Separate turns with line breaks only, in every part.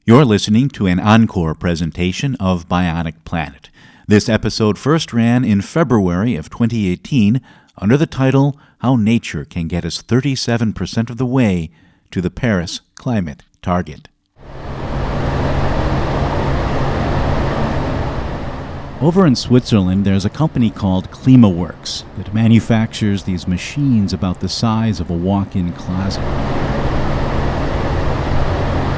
You're listening to an ENCORE presentation of Bionic Planet. This episode first ran in February of 2018 under the title, How Nature Can Get Us 37% of the Way to the Paris Climate Target. Over in Switzerland, there's a company called Klimaworks that manufactures these machines about the size of a walk-in closet.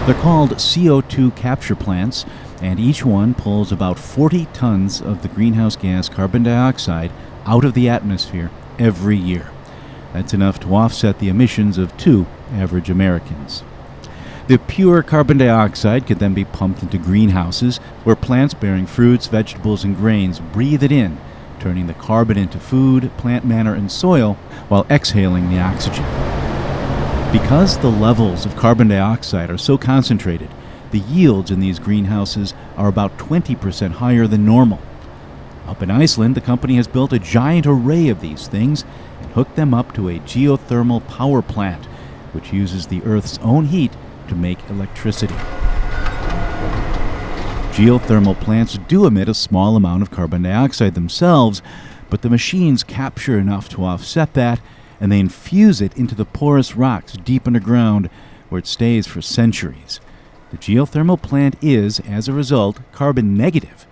They're called CO2 capture plants, and each one pulls about 40 tons of the greenhouse gas carbon dioxide out of the atmosphere every year. That's enough to offset the emissions of 2 average Americans. The pure carbon dioxide could then be pumped into greenhouses where plants bearing fruits, vegetables, and grains breathe it in, turning the carbon into food, plant matter, and soil while exhaling the oxygen. Because the levels of carbon dioxide are so concentrated, the yields in these greenhouses are about 20% higher than normal. Up in Iceland, the company has built a giant array of these things and hooked them up to a geothermal power plant, which uses the Earth's own heat to make electricity. Geothermal plants do emit a small amount of carbon dioxide themselves, but the machines capture enough to offset that, and they infuse it into the porous rocks deep underground, where it stays for centuries. The geothermal plant is, as a result, carbon negative.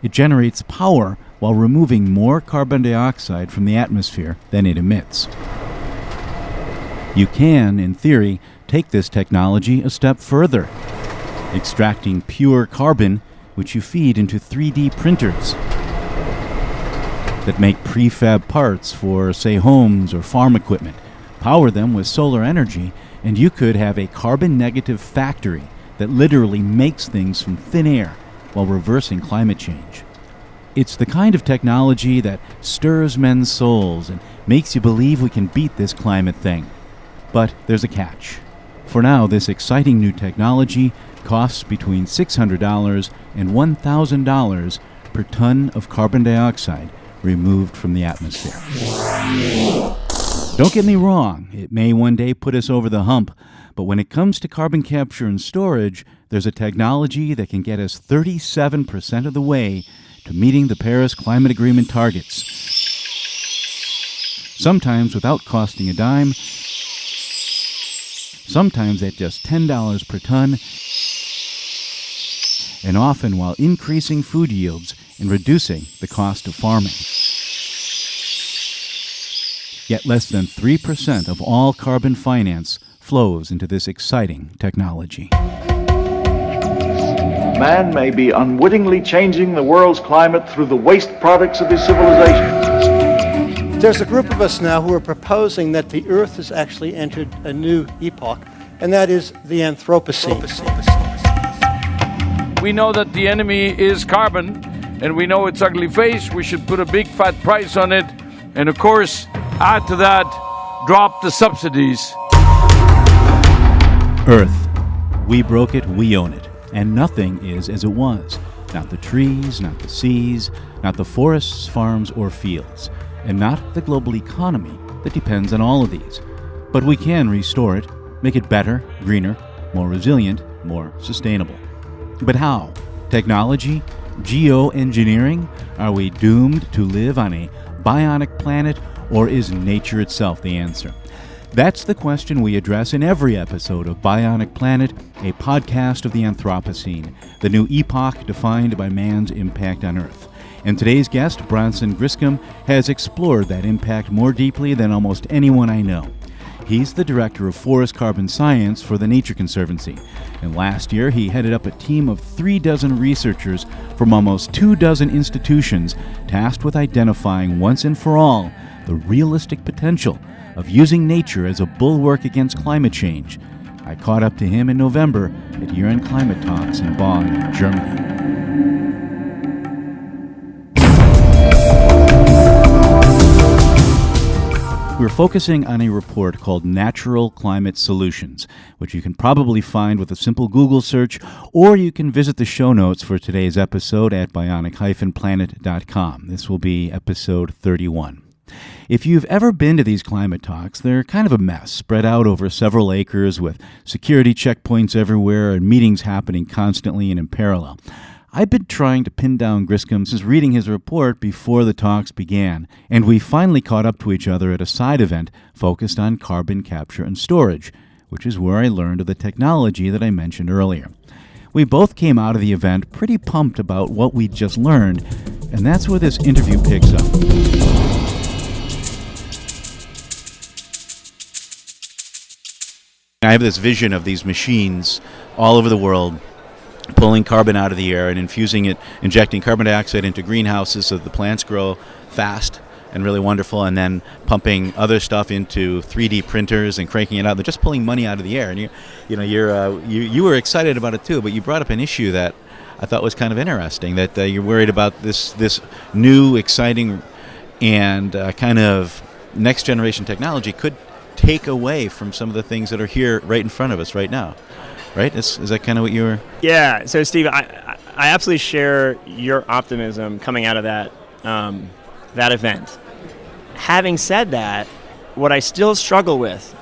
It generates power while removing more carbon dioxide from the atmosphere than it emits. You can, in theory, take this technology a step further, extracting pure carbon, which you feed into 3D printers that make prefab parts for, say, homes or farm equipment. Power them with solar energy, and you could have a carbon-negative factory that literally makes things from thin air while reversing climate change. It's the kind of technology that stirs men's souls and makes you believe we can beat this climate thing. But there's a catch. For now, this exciting new technology costs between $600 and $1,000 per ton of carbon dioxide removed from the atmosphere. Don't get me wrong, it may one day put us over the hump, but when it comes to carbon capture and storage, there's a technology that can get us 37% of the way to meeting the Paris Climate Agreement targets. Sometimes without costing a dime, sometimes at just $10 per ton, and often while increasing food yields and reducing the cost of farming. Yet less than 3% of all carbon finance flows into this exciting technology.
Man may be unwittingly changing the world's climate through the waste products of his civilization.
There's a group of us now who are proposing that the Earth has actually entered a new epoch, and that is the Anthropocene.
We know that the enemy is carbon, and we know its ugly face. We should put a big fat price on it, and of course, add to that, drop the subsidies.
Earth. We broke it, we own it. And nothing is as it was. Not the trees, not the seas, not the forests, farms, or fields. And not the global economy that depends on all of these. But we can restore it, make it better, greener, more resilient, more sustainable. But how? Technology? Geoengineering? Are we doomed to live on a bionic planet, or is nature itself the answer? That's the question we address in every episode of Bionic Planet, a podcast of the Anthropocene, the new epoch defined by man's impact on Earth. And today's guest, Bronson Griscom, has explored that impact more deeply than almost anyone I know. He's the director of forest carbon science for the Nature Conservancy. And last year, he headed up a team of 36 researchers from almost 24 institutions tasked with identifying once and for all the realistic potential of using nature as a bulwark against climate change. I caught up to him in November at year-end climate talks in Bonn, Germany. We're focusing on a report called Natural Climate Solutions, which you can probably find with a simple Google search, or you can visit the show notes for today's episode at bionic-planet.com. This will be episode 31. If you've ever been to these climate talks, they're kind of a mess, spread out over several acres with security checkpoints everywhere and meetings happening constantly and in parallel. I've been trying to pin down Griscom since reading his report before the talks began, and we finally caught up to each other at a side event focused on carbon capture and storage, which is where I learned of the technology that I mentioned earlier. We both came out of the event pretty pumped about what we'd just learned, and that's where this interview picks up. I have this vision of these machines all over the world pulling carbon out of the air and infusing it, injecting carbon dioxide into greenhouses so that the plants grow fast and really wonderful, and then pumping other stuff into 3D printers and cranking it out. They're just pulling money out of the air, and you were excited about it too. But you brought up an issue that I thought was kind of interesting. That you're worried about this new, exciting, and kind of next generation technology could take away from some of the things that are here right in front of us right now. Right? Is that kind of what you were?
Yeah. So, Steve, I absolutely share your optimism coming out of that event. Having said that, what I still struggle with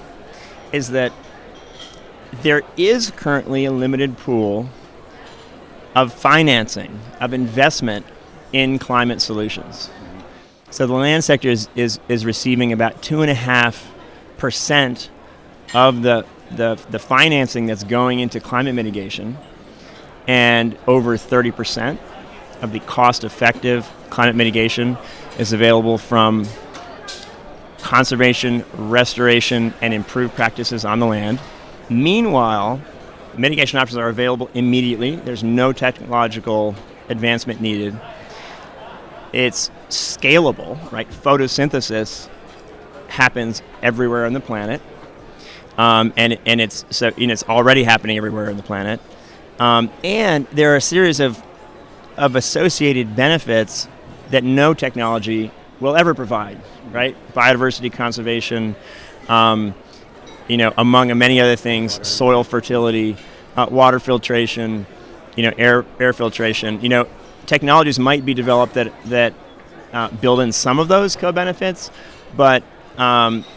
is that there is currently a limited pool of financing, of investment in climate solutions. So the land sector is receiving about 2.5% of the financing that's going into climate mitigation, and over 30% of the cost-effective climate mitigation is available from conservation, restoration, and improved practices on the land. Meanwhile, mitigation options are available immediately. There's no technological advancement needed. It's scalable, right? Photosynthesis happens everywhere on the planet, and it's already happening everywhere on the planet. And there are a series of associated benefits that no technology will ever provide, right? Biodiversity conservation, among many other things, soil fertility, water filtration, air filtration. Technologies might be developed that build in some of those co-benefits, but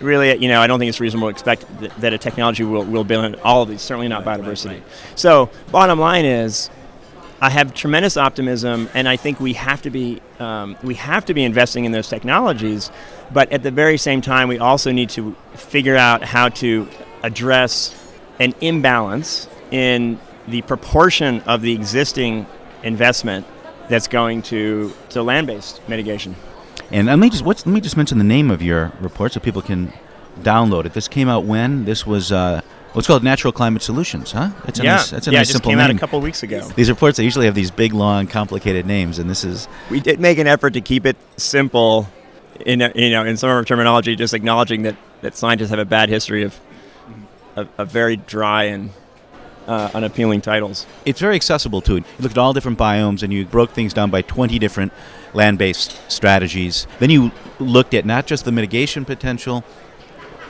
really, I don't think it's reasonable to expect that a technology will build in all of these, certainly not biodiversity. Right. So, bottom line is, I have tremendous optimism, and I think we have to be investing in those technologies. But at the very same time, we also need to figure out how to address an imbalance in the proportion of the existing investment that's going to land-based mitigation.
And let me just mention the name of your report so people can download it. This came out when? This was it's called Natural Climate Solutions, huh? That's a nice simple name. It just came out
a couple weeks ago.
These reports, they usually have these big, long, complicated names, and this is...
We did make an effort to keep it simple in some of our terminology, just acknowledging that scientists have a bad history of very dry and unappealing titles.
It's very accessible, too. You looked at all different biomes, and you broke things down by 20 different land-based strategies. Then you looked at not just the mitigation potential,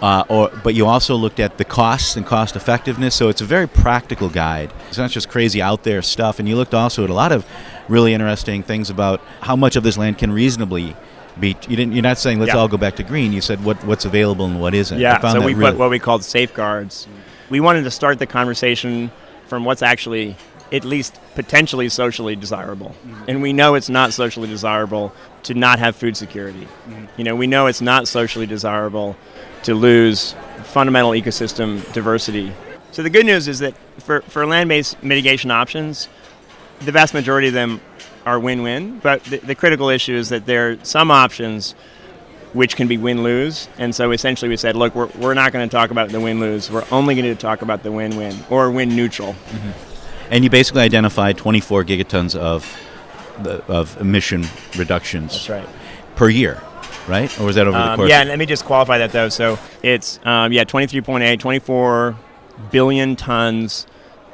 but you also looked at the costs and cost effectiveness. So it's a very practical guide. It's not just crazy out there stuff. And you looked also at a lot of really interesting things about how much of this land can reasonably be. You're not saying let's all go back to green. You said what's available and what isn't.
Yeah. So we put what we called safeguards. We wanted to start the conversation from what's actually at least potentially socially desirable. Mm-hmm. And we know it's not socially desirable to not have food security. Mm-hmm. We know it's not socially desirable to lose fundamental ecosystem diversity. So the good news is that for land-based mitigation options, the vast majority of them are win-win, but the critical issue is that there are some options which can be win-lose, and so essentially we said, look, we're not going to talk about the win-lose, we're only going to talk about the win-win, or win-neutral. Mm-hmm.
And you basically identified 24 gigatons of emission reductions.
That's right.
Per year, right? Or was that over the course?
Yeah, let me just qualify that, though. So it's, 24 billion tons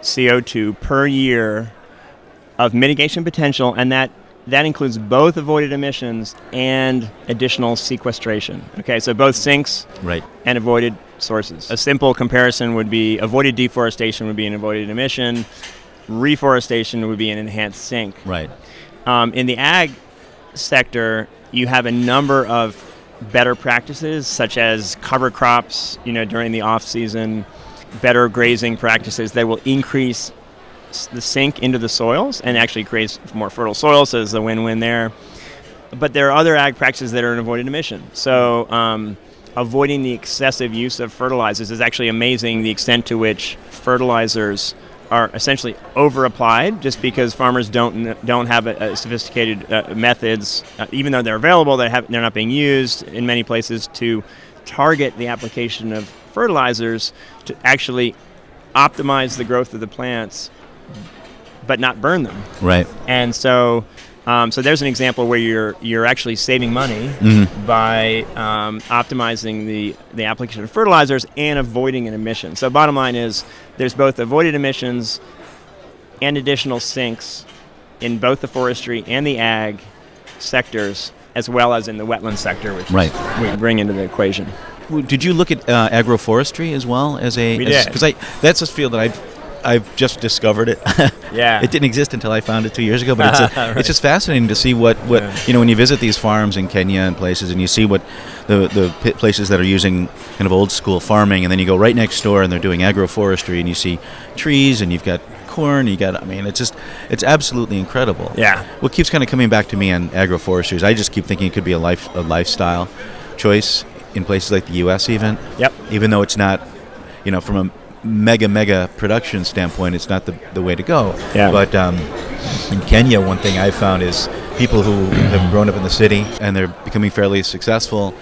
CO2 per year of mitigation potential, and that includes both avoided emissions and additional sequestration. Okay, so both sinks and avoided sources. A simple comparison would be avoided deforestation would be an avoided emission, reforestation would be an enhanced sink.
Right.
In the ag sector, you have a number of better practices, such as cover crops, during the off season, better grazing practices that will increase the sink into the soils and actually creates more fertile soils, so there's a win-win there. But there are other ag practices that are an avoided emission. So avoiding the excessive use of fertilizers is actually amazing, the extent to which fertilizers are essentially over-applied just because farmers don't have a sophisticated methods, even though they're available, they're not being used in many places to target the application of fertilizers to actually optimize the growth of the plants, but not burn them.
Right.
And so there's an example where you're actually saving money by optimizing the application of fertilizers and avoiding an emission. So bottom line is there's both avoided emissions and additional sinks in both the forestry and the ag sectors, as well as in the wetland sector, which we bring into the equation.
Did you look at agroforestry as well as a?
We did.
Because that's a field that I've just discovered it.
Yeah.
It didn't exist until I found it 2 years ago, but it's just fascinating to see what when you visit these farms in Kenya and places, and you see what the places that are using kind of old school farming, and then you go right next door and they're doing agroforestry, and you see trees, and you've got corn, it's absolutely incredible.
Yeah.
What keeps kind of coming back to me on agroforestry is I just keep thinking it could be a lifestyle choice in places like the U.S. even though it's not, from a mega production standpoint, it's not the way to go.
Yeah.
But in Kenya, one thing I've found is people who have grown up in the city and they're becoming fairly successful,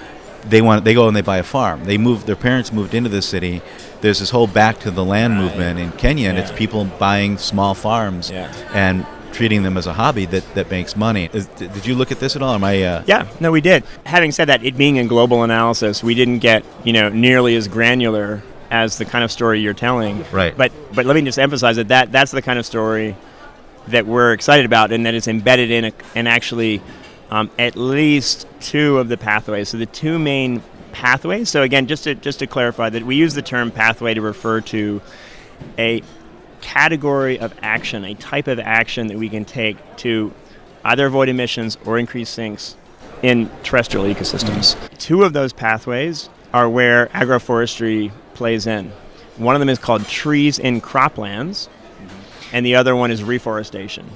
they go and they buy a farm. Their parents moved into the city. There's this whole back to the land movement in Kenya, and it's people buying small farms and treating them as a hobby that makes money. Did you look at this at all?
Yeah, no, we did. Having said that, it being a global analysis, we didn't get nearly as granular as the kind of story you're telling.
Right.
But let me just emphasize that's the kind of story that we're excited about, and that it's embedded in actually at least two of the pathways. So the two main pathways. So again, just to clarify that we use the term pathway to refer to a category of action, a type of action that we can take to either avoid emissions or increase sinks in terrestrial ecosystems. Two of those pathways are where agroforestry plays in. One of them is called trees in croplands, and the other one is reforestation.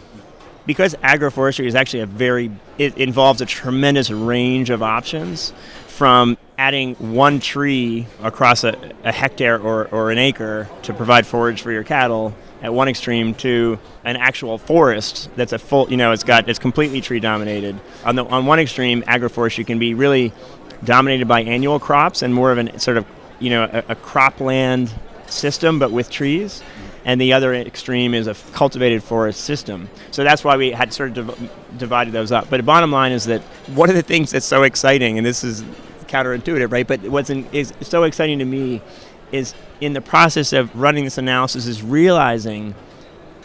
Because agroforestry is actually it involves a tremendous range of options, from adding one tree across a hectare or an acre to provide forage for your cattle at one extreme, to an actual forest that's a full, it's completely tree dominated. On one extreme, agroforestry can be really dominated by annual crops and more of an sort of, a cropland system, but with trees. And the other extreme is a cultivated forest system. So that's why we had sort of divided those up. But the bottom line is that one of the things that's so exciting, and this is counterintuitive, right? But is so exciting to me is in the process of running this analysis is realizing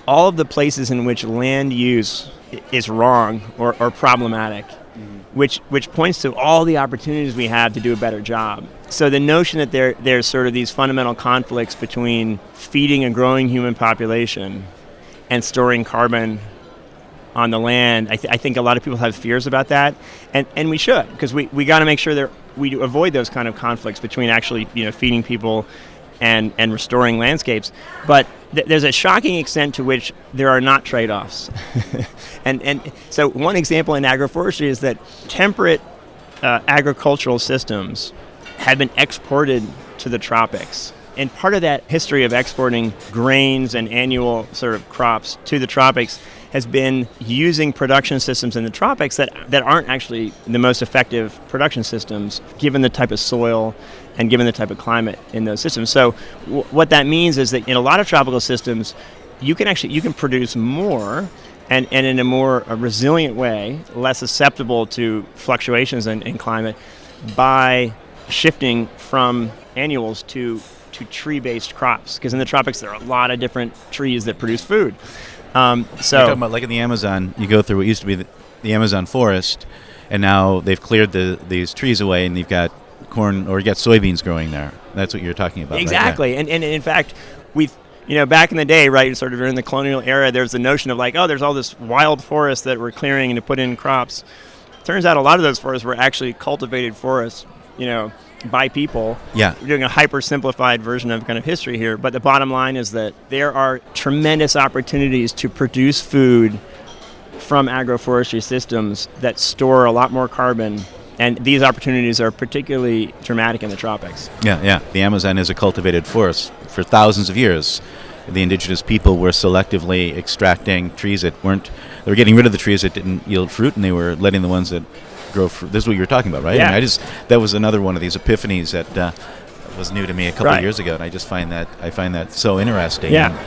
all of the places in which land use is wrong or problematic, which points to all the opportunities we have to do a better job. So the notion that there's sort of these fundamental conflicts between feeding a growing human population and storing carbon on the land, I think a lot of people have fears about that, and we should, because we got to make sure that we avoid those kind of conflicts between actually feeding people and restoring landscapes. But there's a shocking extent to which there are not trade-offs. and so one example in agroforestry is that temperate agricultural systems have been exported to the tropics. And part of that history of exporting grains and annual sort of crops to the tropics has been using production systems in the tropics that aren't actually the most effective production systems, given the type of soil and given the type of climate in those systems. So what that means is that in a lot of tropical systems, you can produce more and in a more resilient way, less susceptible to fluctuations in climate, by shifting from annuals to tree-based crops. Because in the tropics, there are a lot of different trees that produce food.
So you're talking about, like in the Amazon, you go through what used to be the Amazon forest, and now they've cleared these trees away, and you've got corn or you got soybeans growing there. That's what you're talking about.
Exactly.
Right? Yeah.
And in fact, we've, back in the day, right, sort of during the colonial era, there's the notion of like, there's all this wild forest that we're clearing and to put in crops. turns out a lot of those forests were actually cultivated forests, by people.
Yeah.
We're doing a hyper simplified version of kind of history here, but the bottom line is that there are tremendous opportunities to produce food from agroforestry systems that store a lot more carbon, and these opportunities are particularly dramatic in the tropics.
Yeah. The Amazon is a cultivated forest for thousands of years. The indigenous people were selectively extracting trees that weren't. They were getting rid of the trees that didn't yield fruit, and they were letting the ones that grow fruit. This is what you were talking about, right?
Yeah.
I mean, that was another one of these epiphanies that was new to me a couple of years ago, and I find that so interesting.
Yeah.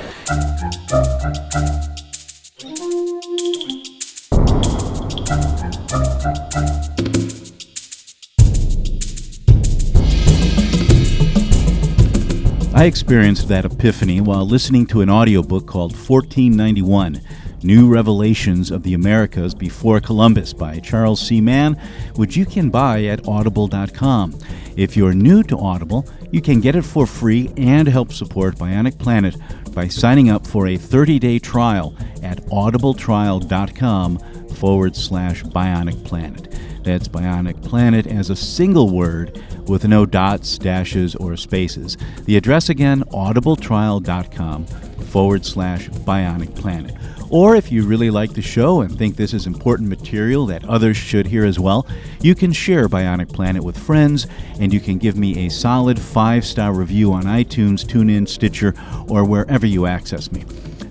I experienced that epiphany while listening to an audiobook called 1491, New Revelations of the Americas Before Columbus by Charles C. Mann, which you can buy at audible.com. If you're new to Audible, you can get it for free and help support Bionic Planet by signing up for a 30-day trial at audibletrial.com/Bionic Planet. That's Bionic Planet as a single word with no dots, dashes, or spaces. The address again, audibletrial.com/Bionic Planet. Or if you really like the show and think this is important material that others should hear as well, you can share Bionic Planet with friends, and you can give me a solid 5-star review on iTunes, TuneIn, Stitcher, or wherever you access me.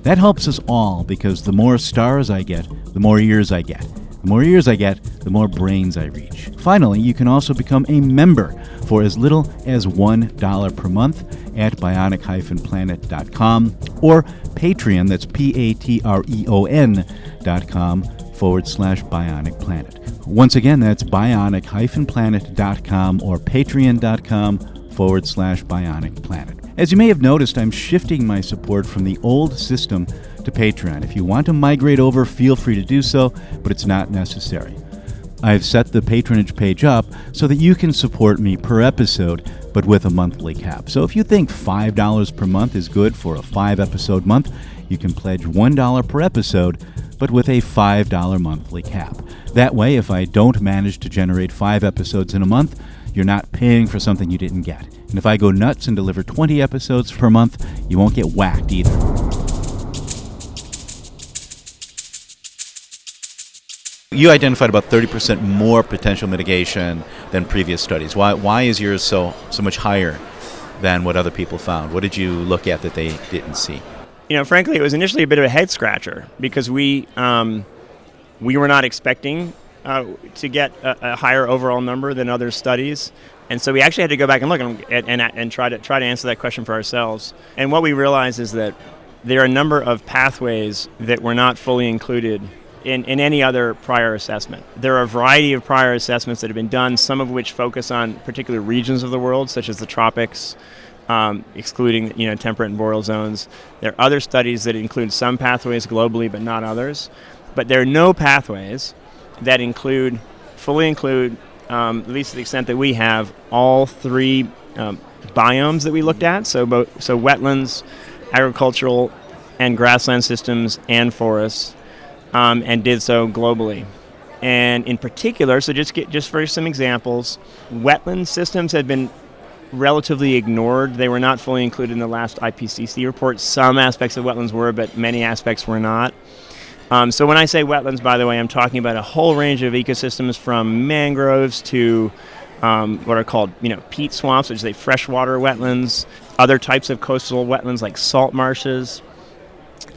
That helps us all, because the more stars I get, the more ears I get. The more ears I get, the more brains I reach. Finally, you can also become a member for as little as $1 per month at bionic-planet.com or Patreon, that's patreon.com/Bionic Planet. Once again, that's bionic-planet.com or patreon.com/Bionic Planet. As you may have noticed, I'm shifting my support from the old system to Patreon. If you want to migrate over, feel free to do so, but it's not necessary. I've set the patronage page up so that you can support me per episode, but with a monthly cap. So if you think $5 per month is good for a 5-episode month, you can pledge $1 per episode, but with a $5 monthly cap. That way, if I don't manage to generate 5 episodes in a month, you're not paying for something you didn't get. And if I go nuts and deliver 20 episodes per month, you won't get whacked either. You identified about 30% more potential mitigation than previous studies. Why is yours so much higher than what other people found? What did you look at that they didn't see?
Frankly, it was initially a bit of a head scratcher because we were not expecting to get a higher overall number than other studies. And so we actually had to go back and look and try to answer that question for ourselves. And what we realized is that there are a number of pathways that were not fully included in any other prior assessment. There are a variety of prior assessments that have been done, some of which focus on particular regions of the world, such as the tropics, excluding temperate and boreal zones. There are other studies that include some pathways globally, but not others. But there are no pathways that fully include, at least to the extent that we have, all 3 biomes that we looked at. So wetlands, agricultural, and grassland systems, and forests. And did so globally. And in particular, so just for some examples, wetland systems had been relatively ignored. They were not fully included in the last IPCC report. Some aspects of wetlands were, but many aspects were not. So when I say wetlands, by the way, I'm talking about a whole range of ecosystems from mangroves to what are called peat swamps, which is freshwater wetlands, other types of coastal wetlands like salt marshes,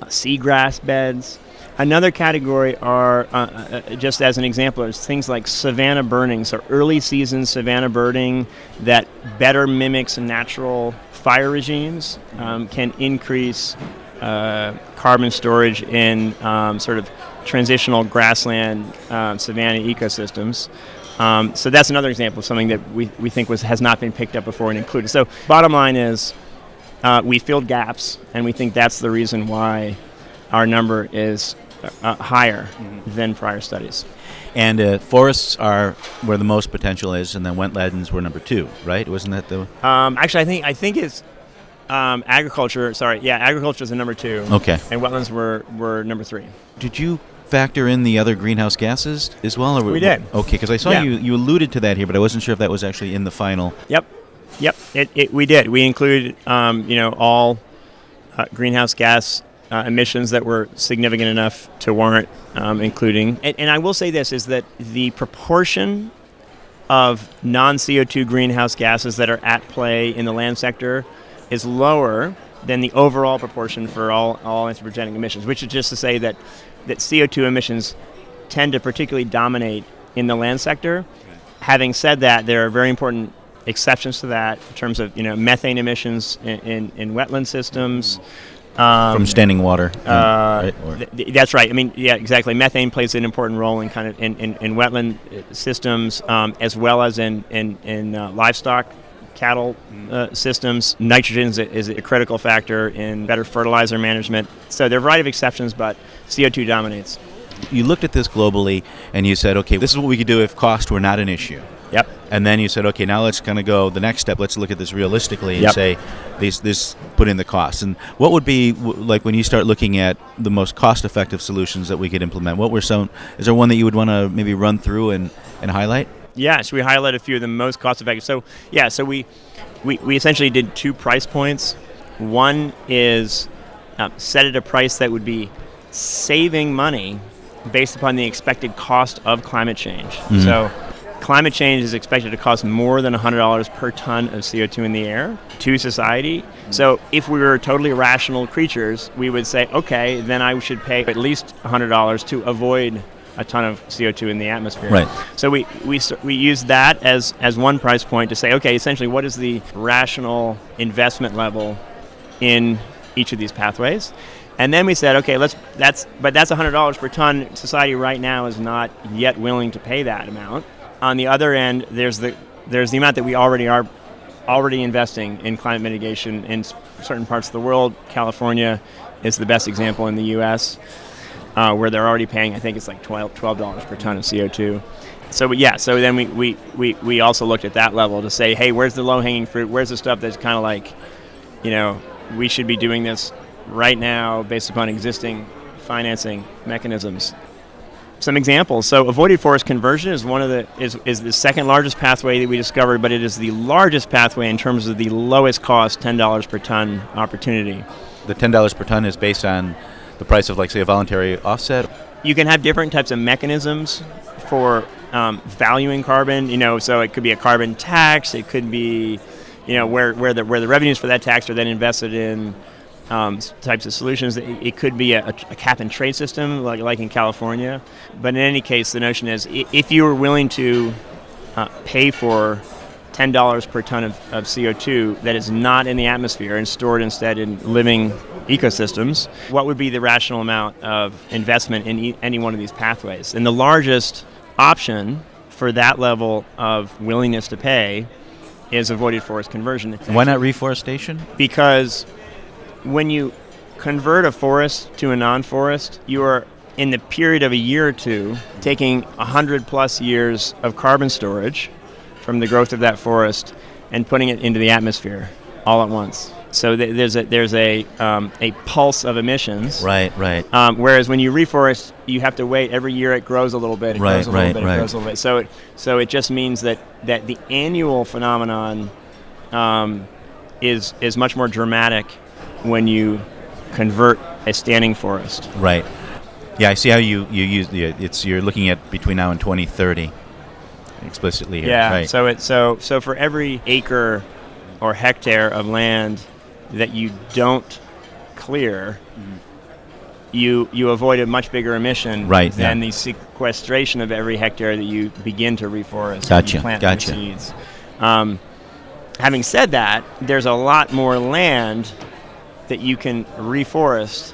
seagrass beds. Another category are, just as an example, is things like savanna burning, so early season savanna burning that better mimics natural fire regimes, can increase carbon storage in sort of transitional grassland savanna ecosystems. So that's another example of something that we think has not been picked up before and included. So bottom line is we filled gaps, and we think that's the reason why our number is higher than prior studies.
And forests are where the most potential is, and then wetlands were number 2, right? Wasn't that the...
Actually, I think it's agriculture. Sorry, yeah, agriculture is the number 2.
Okay.
And wetlands were number 3.
Did you factor in the other greenhouse gases as well? Or
We did.
Okay, because I saw
Yeah.
you alluded to that here, but I wasn't sure if that was actually in the final.
Yep. We did. We included, all greenhouse gas emissions that were significant enough to warrant including. And I will say this, is that the proportion of non-CO2 greenhouse gases that are at play in the land sector is lower than the overall proportion for all anthropogenic emissions, which is just to say that CO2 emissions tend to particularly dominate in the land sector. Having said that, there are very important exceptions to that in terms of methane emissions in wetland systems.
From standing water. Right?
That's right. I mean, yeah, exactly. Methane plays an important role in kind of in wetland systems, as well as in livestock, cattle systems. Nitrogen is a critical factor in better fertilizer management. So there are a variety of exceptions, but CO2 dominates.
You looked at this globally, and you said, okay, this is what we could do if cost were not an issue.
Yep.
And then you said, okay, now let's kind of go the next step. Let's look at this realistically and
Yep.
say, this put in the costs. And what would be, like when you start looking at the most cost-effective solutions that we could implement, what were some, is there one that you would want to maybe run through and highlight?
Yeah, so we highlight a few of the most cost-effective. So we essentially did 2 price points. One is set at a price that would be saving money based upon the expected cost of climate change. Mm-hmm. So climate change is expected to cost more than $100 per ton of CO2 in the air to society. So if we were totally rational creatures, we would say, okay, then I should pay at least $100 to avoid a ton of CO2 in the atmosphere.
Right.
So we use that as one price point to say, okay, essentially, what is the rational investment level in each of these pathways? And then we said, okay, that's $100 per ton. Society right now is not yet willing to pay that amount. On the other end, there's the amount that we are already investing in climate mitigation in certain parts of the world. California is the best example in the U.S., where they're already paying, I think it's like $12 per ton of CO2. So then we also looked at that level to say, hey, where's the low-hanging fruit? Where's the stuff that's kind of like, we should be doing this right now based upon existing financing mechanisms. Some examples. So avoided forest conversion is is the second largest pathway that we discovered, but it is the largest pathway in terms of the lowest cost, $10 per ton opportunity.
The $10 per ton is based on the price of, like, say, a voluntary offset?
You can have different types of mechanisms for valuing carbon. So it could be a carbon tax. It could be, where the revenues for that tax are then invested in types of solutions. It could be a cap and trade system, like in California. But in any case, the notion is if you were willing to pay for $10 per ton of CO2 that is not in the atmosphere and stored instead in living ecosystems, what would be the rational amount of investment in any one of these pathways? And the largest option for that level of willingness to pay is avoided forest conversion.
Why not reforestation?
Because when you convert a forest to a non-forest, you are, in the period of a year or two, taking 100 plus years of carbon storage from the growth of that forest and putting it into the atmosphere all at once. So there's a pulse of emissions. Right. Whereas when you reforest, you have to wait. Every year it grows a little bit. It grows a little bit. So it just means that the annual phenomenon is much more dramatic when you convert a standing forest.
Right. Yeah, I see how you use you're looking at between now and 2030 explicitly here.
Yeah.
Right.
So for every acre or hectare of land that you don't clear, you avoid a much bigger emission than the sequestration of every hectare that you begin to reforest.
Gotcha.
You plant new seeds. Having said that, there's a lot more land that you can reforest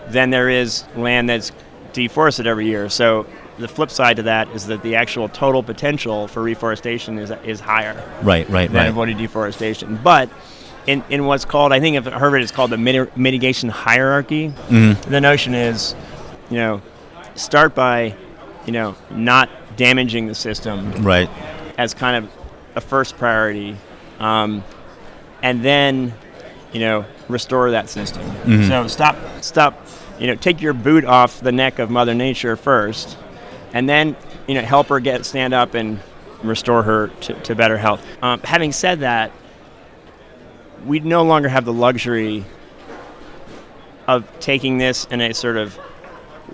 than there is land that's deforested every year. So the flip side to that is that the actual total potential for reforestation is higher than avoided deforestation. But in what's called, I think of Harvard, it's called the mitigation hierarchy. Mm-hmm. The notion is, start by, not damaging the system as kind of a first priority, and then, restore that system. Mm-hmm. So stop take your boot off the neck of Mother Nature first, and then help her stand up and restore her to better health. Having said that, we no longer have the luxury of taking this in a sort of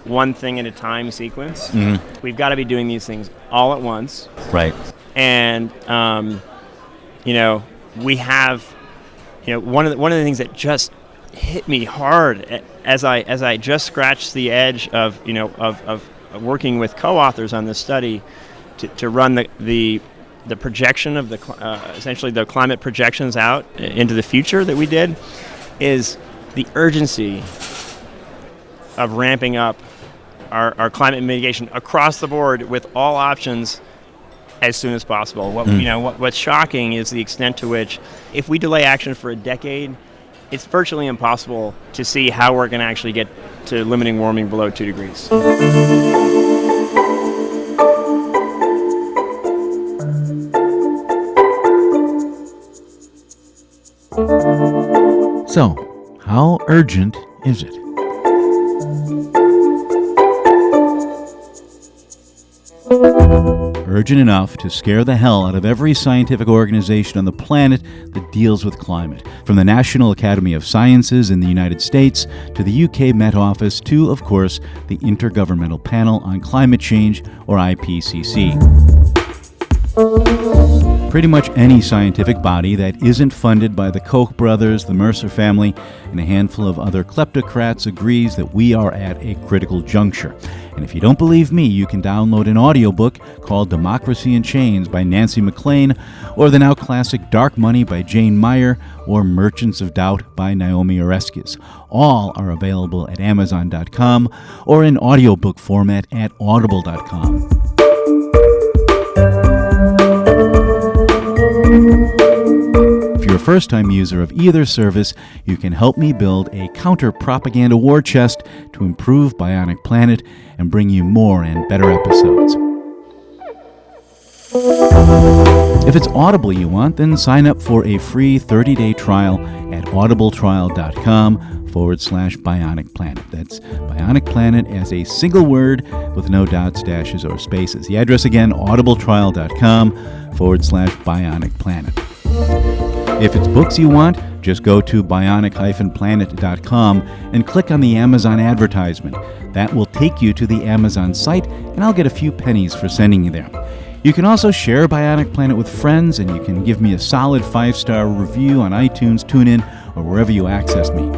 one thing at a time sequence.
Mm-hmm.
We've got to be doing these things all at once.
Right.
And we have one of the things that just hit me hard as I just scratched the edge of working with co-authors on this study to run the projection of essentially the climate projections out into the future that we did, is the urgency of ramping up our climate mitigation across the board with all options as soon as possible. What's shocking is the extent to which, if we delay action for a decade, it's virtually impossible to see how we're going to actually get to limiting warming below 2 degrees.
So, how urgent is it? Urgent enough to scare the hell out of every scientific organization on the planet that deals with climate, from the National Academy of Sciences in the United States to the UK Met Office to, of course, the Intergovernmental Panel on Climate Change, or IPCC. Pretty much any scientific body that isn't funded by the Koch brothers, the Mercer family, and a handful of other kleptocrats agrees that we are at a critical juncture. And if you don't believe me, you can download an audiobook called Democracy in Chains by Nancy MacLean, or the now classic Dark Money by Jane Meyer, or Merchants of Doubt by Naomi Oreskes. All are available at Amazon.com or in audiobook format at Audible.com. If you're a first-time user of either service, you can help me build a counter-propaganda war chest to improve Bionic Planet and bring you more and better episodes. If it's Audible you want, then sign up for a free 30-day trial at audibletrial.com/Bionic Planet. That's Bionic Planet as a single word with no dots, dashes, or spaces. The address again, audibletrial.com/Bionic Planet. If it's books you want, just go to bionic-planet.com and click on the Amazon advertisement. That will take you to the Amazon site, and I'll get a few pennies for sending you there. You can also share Bionic Planet with friends, and you can give me a solid 5-star review on iTunes, TuneIn, or wherever you access me.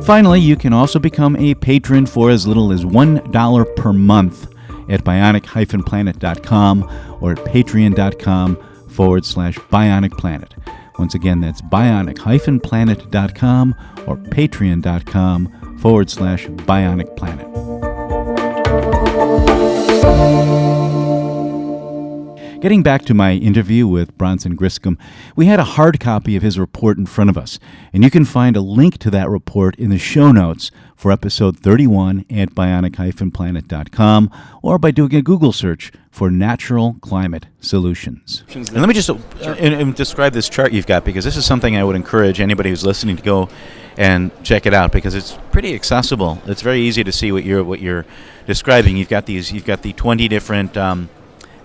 Finally, you can also become a patron for as little as $1 per month at bionic-planet.com or at patreon.com/Bionic Planet. Once again, that's bionic-planet.com or patreon.com/Bionic Planet. Getting back to my interview with Bronson Griscom, we had a hard copy of his report in front of us, and you can find a link to that report in the show notes for episode 31 at bionic-planet.com or by doing a Google search for natural climate solutions.
And let me just and describe this chart you've got, because this is something I would encourage anybody who's listening to go and check it out, because it's pretty accessible. It's very easy to see what you're describing. You've got the 20 different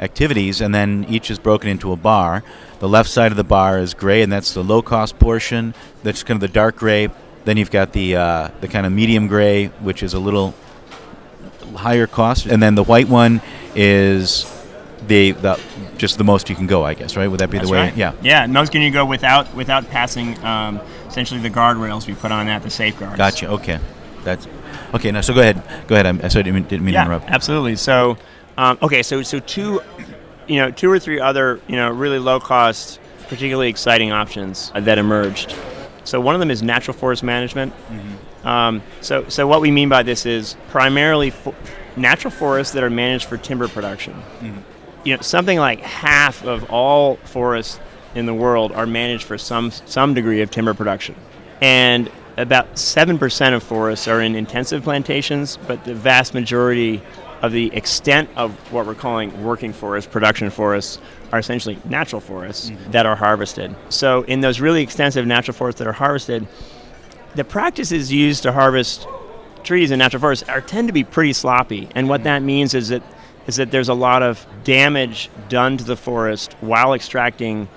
activities, and then each is broken into a bar. The left side of the bar is gray, and that's the low-cost portion. That's kind of the dark gray. Then you've got the kind of medium gray, which is a little higher cost, and then the white one is the just the most you can go, I guess, right? Would that be the way?
Right. Yeah. Most can you go without passing essentially the guardrails we put on that, the safeguards.
Gotcha. Okay, that's okay. Now, so go ahead. I sorry, didn't mean to interrupt.
Absolutely. So. So two or three other, really low-cost, particularly exciting options that emerged. So one of them is natural forest management. Mm-hmm. So what we mean by this is primarily natural forests that are managed for timber production. Mm-hmm. Something like half of all forests in the world are managed for some degree of timber production, and about 7% of forests are in intensive plantations, but the vast majority of the extent of what we're calling working forests, production forests, are essentially natural forests that are harvested. So in those really extensive natural forests that are harvested, the practice is used to harvest trees in natural forests tend to be pretty sloppy. And what that means is that there's a lot of damage done to the forest while extracting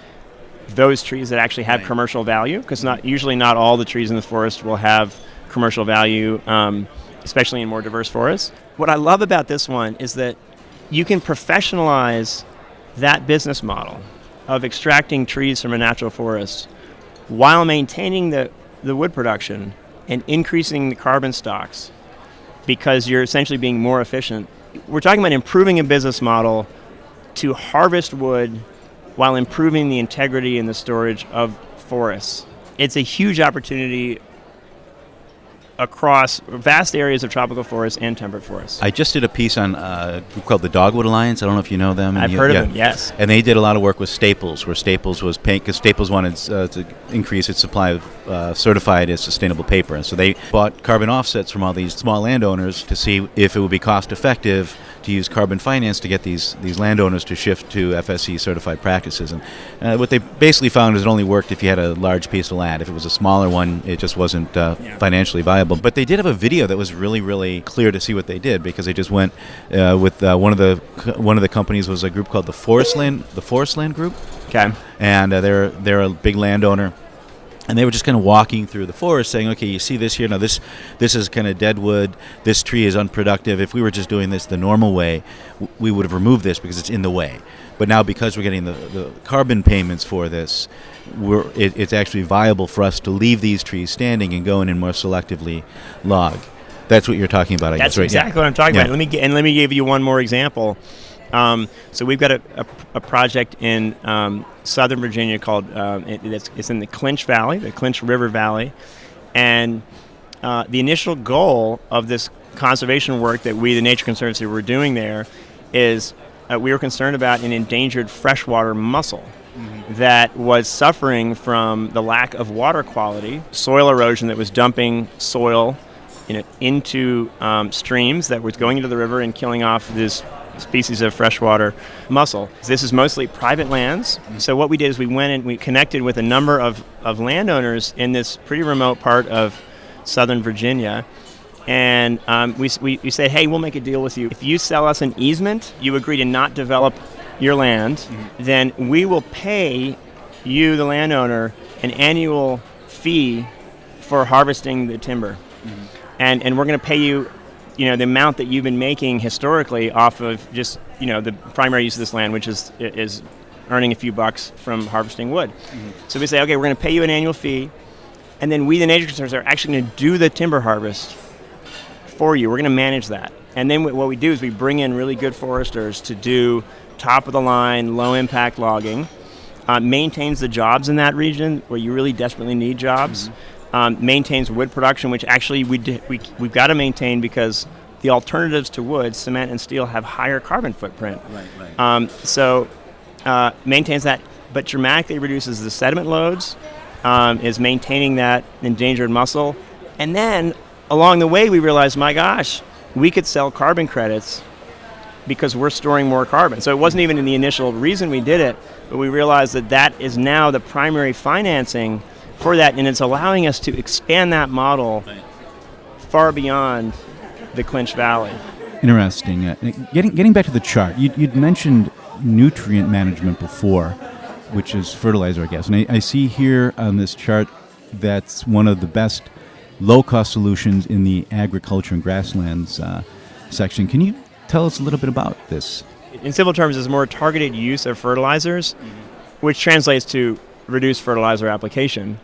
those trees that actually have commercial value, because usually not all the trees in the forest will have commercial value, especially in more diverse forests. What I love about this one is that you can professionalize that business model of extracting trees from a natural forest while maintaining the wood production and increasing the carbon stocks, because you're essentially being more efficient. We're talking about improving a business model to harvest wood while improving the integrity and the storage of forests. It's a huge opportunity across vast areas of tropical forests and temperate forests.
I just did a piece on a group called the Dogwood Alliance. I don't know if you know them.
I've heard of them, yes.
And they did a lot of work with Staples, where Staples was paying, because Staples wanted to increase its supply of certified as sustainable paper. And so they bought carbon offsets from all these small landowners to see if it would be cost effective to use carbon finance to get these landowners to shift to FSC certified practices. And what they basically found is it only worked if you had a large piece of land. If it was a smaller one, it just wasn't financially viable. But they did have a video that was really, really clear to see what they did, because they just went with one of the companies was a group called the Forest Land Group.
Okay.
And they're a big landowner. And they were just kind of walking through the forest saying, okay, you see this here? Now this is kind of dead wood. This tree is unproductive. If we were just doing this the normal way, we would have removed this because it's in the way. But now because we're getting the carbon payments for this, it's actually viable for us to leave these trees standing and go in and more selectively log. That's what you're talking about, I guess, right?
That's exactly what I'm talking about. Let me give you one more example. So we've got a project in Southern Virginia called it's in the Clinch Valley, the Clinch River Valley, and the initial goal of this conservation work that we, the Nature Conservancy, were doing there is we were concerned about an endangered freshwater mussel that was suffering from the lack of water quality, soil erosion that was dumping soil into streams that was going into the river and killing off this species of freshwater mussel. This is mostly private lands. So what we did is we went and we connected with a number of landowners in this pretty remote part of Southern Virginia. And we said, hey, we'll make a deal with you. If you sell us an easement, you agree to not develop your land, then we will pay you, the landowner, an annual fee for harvesting the timber. And we're going to pay you the amount that you've been making historically off of just, the primary use of this land, which is earning a few bucks from harvesting wood. So we say, okay, we're going to pay you an annual fee, and then we, the Nature Conservancy, are actually going to do the timber harvest for you. We're going to manage that. And then what we do is we bring in really good foresters to do top-of-the-line, low-impact logging, maintains the jobs in that region where you really desperately need jobs, maintains wood production, which actually we've got to maintain because the alternatives to wood, cement and steel, have higher carbon footprint. So maintains that, but dramatically reduces the sediment loads, is maintaining that endangered mussel. And then along the way we realized, my gosh, we could sell carbon credits because we're storing more carbon. So it wasn't even in the initial reason we did it, but we realized that is now the primary financing for that, and it's allowing us to expand that model far beyond the Clinch Valley.
Interesting. Getting back to the chart, you'd mentioned nutrient management before, which is fertilizer, I guess. And I see here on this chart that's one of the best low-cost solutions in the agriculture and grasslands section. Can you tell us a little bit about this?
In simple terms, it's more targeted use of fertilizers, which translates to reduced fertilizer application,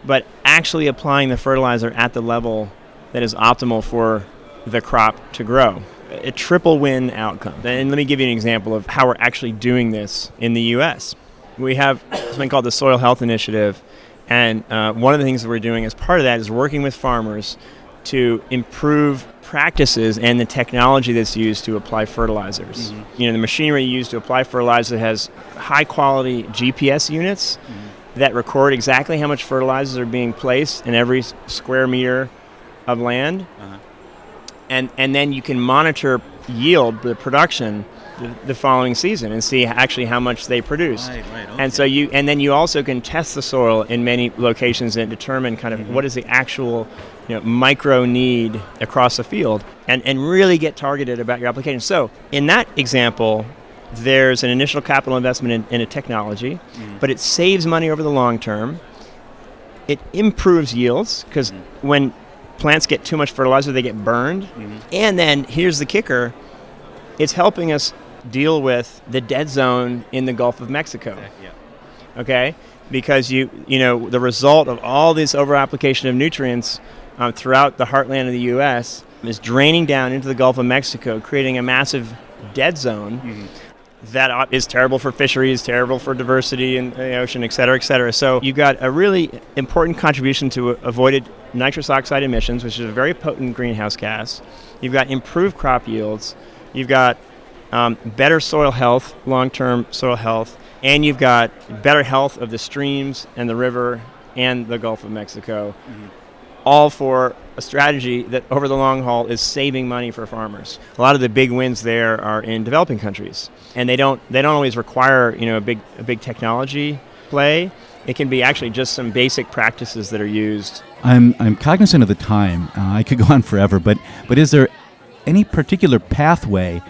but actually applying the fertilizer at the level that is optimal for the crop to grow. A triple win outcome. And let me give you an example of how we're actually doing this in the U.S. We have something called the Soil Health Initiative, and one of the things that we're doing as part of that is working with farmers to improve practices and the technology that's used to apply fertilizers. The machinery used to apply fertilizer has high-quality GPS units that record exactly how much fertilizers are being placed in every square meter of land. And then you can monitor yield, the production, the following season and see actually how much they produced.
Right, okay.
And so then you also can test the soil in many locations and determine kind of what is the actual micro need across the field, and really get targeted about your application. So in that example, there's an initial capital investment in a technology, but it saves money over the long term. It improves yields because when plants get too much fertilizer, they get burned. And then here's the kicker. It's helping us deal with the dead zone in the Gulf of Mexico. Okay? Because the result of all this over-application of nutrients throughout the heartland of the U.S. is draining down into the Gulf of Mexico, creating a massive dead zone that is terrible for fisheries, terrible for diversity in the ocean, et cetera, et cetera. So you've got a really important contribution to avoided nitrous oxide emissions, which is a very potent greenhouse gas. You've got improved crop yields. You've got better soil health, long-term soil health, and you've got better health of the streams and the river and the Gulf of Mexico, all for a strategy that over the long haul is saving money for farmers. A lot of the big wins there are in developing countries, and they don't always require a big technology play. It can be actually just some basic practices that are used.
I'm cognizant of the time. I could go on forever, but is there any particular pathway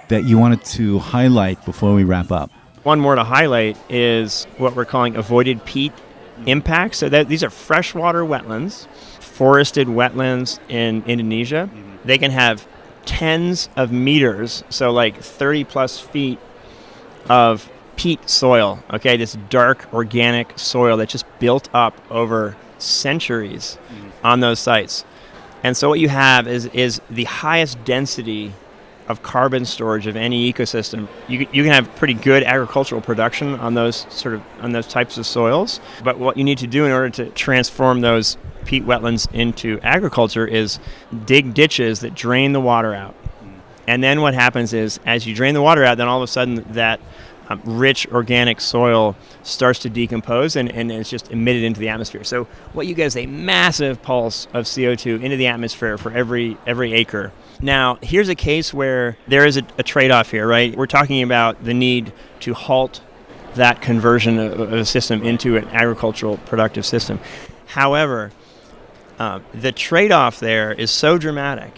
that you wanted to highlight before we wrap up?
One more to highlight is what we're calling avoided peat impacts. So these are freshwater wetlands, forested wetlands in Indonesia. They can have tens of meters, so like 30 plus feet of peat soil, okay, this dark organic soil that just built up over centuries on those sites. And so what you have is the highest density of carbon storage of any ecosystem. You can have pretty good agricultural production on those types of soils, but what you need to do in order to transform those peat wetlands into agriculture is dig ditches that drain the water out. And then what happens is, as you drain the water out, then all of a sudden that rich organic soil starts to decompose and it's just emitted into the atmosphere. So what you get is a massive pulse of CO2 into the atmosphere for every acre. Now, here's a case where there is a trade-off here, right? We're talking about the need to halt that conversion of a system into an agricultural productive system. However, the trade-off there is so dramatic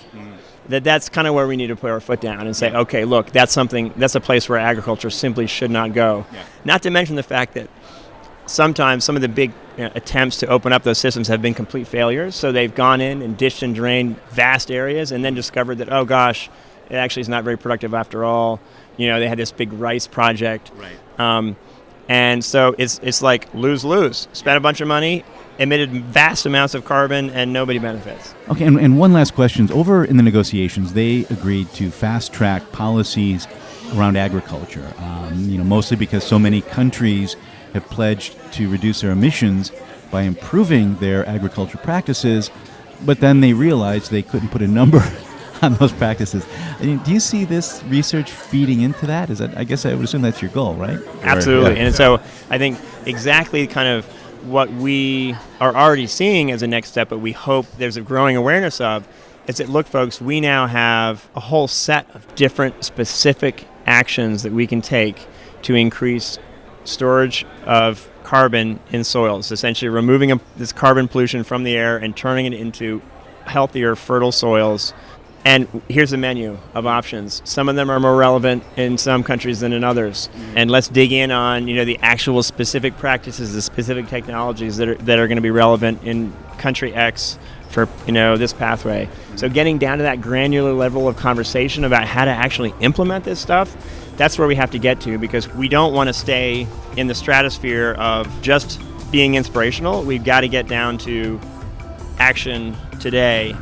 that's kind of where we need to put our foot down and say, okay, look, that's a place where agriculture simply should not go. Not to mention the fact that sometimes some of the big attempts to open up those systems have been complete failures. So they've gone in and ditched and drained vast areas and then discovered that, oh gosh, it actually is not very productive after all. They had this big rice project. Right. And so it's like lose-lose. Spent a bunch of money, emitted vast amounts of carbon, and nobody benefits.
Okay, and one last question. Over in the negotiations, they agreed to fast-track policies around agriculture, mostly because so many countries have pledged to reduce their emissions by improving their agriculture practices, but then they realized they couldn't put a number on those practices. I mean, do you see this research feeding into that? I guess I would assume that's your goal, right?
Absolutely. And so I think exactly kind of what we are already seeing as a next step, but we hope there's a growing awareness of, is that, look, folks, we now have a whole set of different specific actions that we can take to increase storage of carbon in soils, essentially removing this carbon pollution from the air and turning it into healthier, fertile soils. And here's a menu of options. Some of them are more relevant in some countries than in others. And let's dig in on, the actual specific practices, the specific technologies that are going to be relevant in country X for, this pathway. So getting down to that granular level of conversation about how to actually implement this stuff, that's where we have to get to, because we don't want to stay in the stratosphere of just being inspirational. We've got to get down to action today.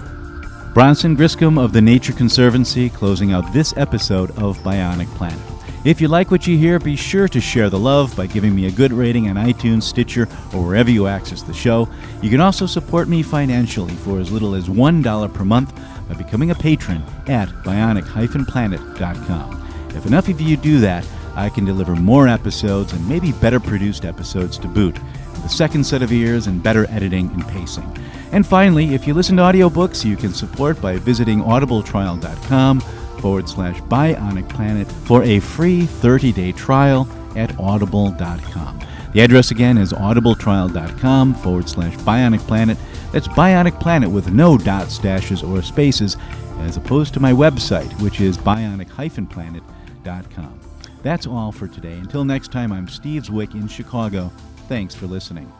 Bronson Griscom of the Nature Conservancy closing out this episode of Bionic Planet. If you like what you hear, be sure to share the love by giving me a good rating on iTunes, Stitcher, or wherever you access the show. You can also support me financially for as little as $1 per month by becoming a patron at bionic-planet.com. If enough of you do that, I can deliver more episodes and maybe better produced episodes to boot, with a second set of ears and better editing and pacing. And finally, if you listen to audiobooks, you can support by visiting audibletrial.com, Bionic Planet for a free 30-day trial at audible.com. The address again is audibletrial.com/Bionic Planet. That's Bionic Planet with no dots, dashes, or spaces, as opposed to my website, which is bionic-planet.com. That's all for today. Until next time, I'm Steve Zwick in Chicago. Thanks for listening.